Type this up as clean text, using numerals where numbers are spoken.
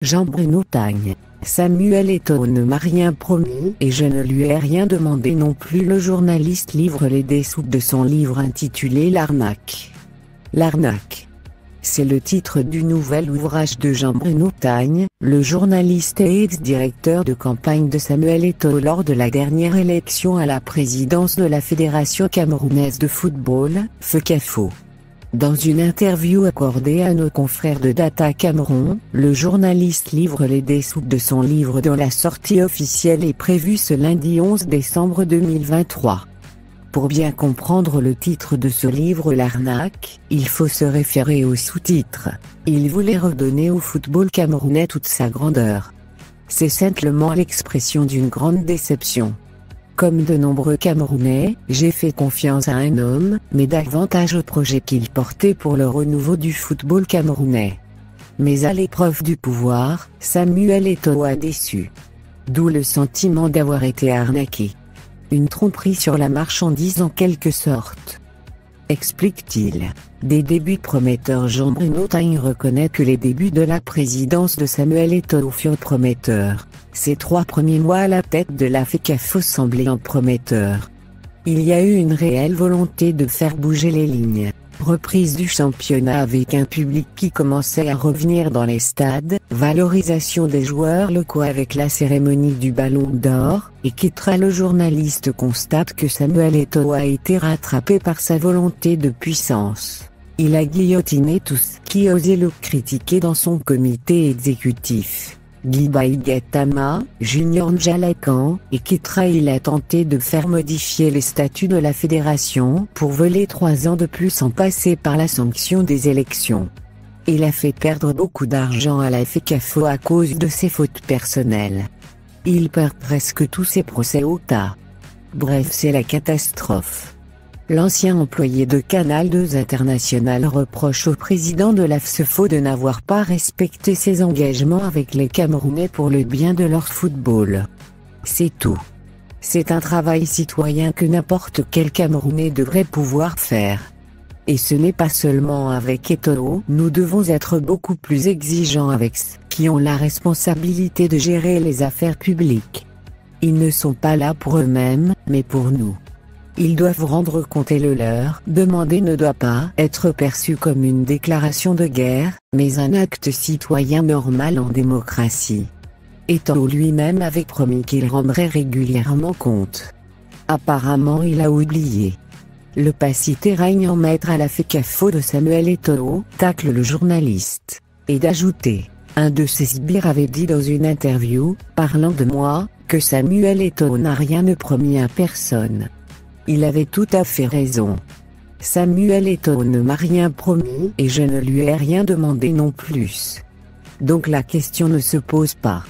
Jean-Bruno Tagne. Samuel Eto'o ne m'a rien promis et je ne lui ai rien demandé non plus. Le journaliste livre les dessous de son livre intitulé L'arnaque. L'arnaque. C'est le titre du nouvel ouvrage de Jean-Bruno Tagne, le journaliste et ex-directeur de campagne de Samuel Eto'o lors de la dernière élection à la présidence de la Fédération camerounaise de football, FECAFO. Dans une interview accordée à nos confrères de Data Cameroun, le journaliste livre les dessous de son livre dont la sortie officielle est prévue ce lundi 11 décembre 2023. Pour bien comprendre le titre de ce livre L'arnaque, il faut se référer au sous-titre. Il voulait redonner au football camerounais toute sa grandeur. C'est simplement l'expression d'une grande déception. Comme de nombreux Camerounais, j'ai fait confiance à un homme, mais davantage au projet qu'il portait pour le renouveau du football camerounais. Mais à l'épreuve du pouvoir, Samuel Eto'o a déçu. D'où le sentiment d'avoir été arnaqué. Une tromperie sur la marchandise en quelque sorte. Explique-t-il. Des débuts prometteurs. Jean-Bruno Tagne reconnaît que les débuts de la présidence de Samuel Eto'o furent prometteurs. Ces 3 premiers mois à la tête de la FECAFO semblaient prometteurs. Il y a eu une réelle volonté de faire bouger les lignes. Reprise du championnat avec un public qui commençait à revenir dans les stades, valorisation des joueurs locaux avec la cérémonie du Ballon d'Or, et quittera. Le journaliste constate que Samuel Eto'o a été rattrapé par sa volonté de puissance. Il a guillotiné tous qui osaient le critiquer dans son comité exécutif. Guy Baïgatama, Junior Njalakan, et Kitra. Il a tenté de faire modifier les statuts de la fédération pour voler 3 ans de plus en passer par la sanction des élections. Il a fait perdre beaucoup d'argent à la FECAFO à cause de ses fautes personnelles. Il perd presque tous ses procès au tas. Bref, c'est la catastrophe. L'ancien employé de Canal 2 International reproche au président de la FECAFO de n'avoir pas respecté ses engagements avec les Camerounais pour le bien de leur football. C'est tout. C'est un travail citoyen que n'importe quel Camerounais devrait pouvoir faire. Et ce n'est pas seulement avec Eto'o. Nous devons être beaucoup plus exigeants avec ceux qui ont la responsabilité de gérer les affaires publiques. Ils ne sont pas là pour eux-mêmes, mais pour nous. Ils doivent rendre compte et le leur demander ne doit pas être perçu comme une déclaration de guerre, mais un acte citoyen normal en démocratie. Eto'o lui-même avait promis qu'il rendrait régulièrement compte. Apparemment il a oublié. L'opacité règne en maître à la FECAFO de Samuel Eto'o, tacle le journaliste. Et d'ajouter, un de ses sbires avait dit dans une interview, parlant de moi, que Samuel Eto'o n'a rien promis à personne. Il avait tout à fait raison. Samuel Eto'o ne m'a rien promis et je ne lui ai rien demandé non plus. Donc la question ne se pose pas.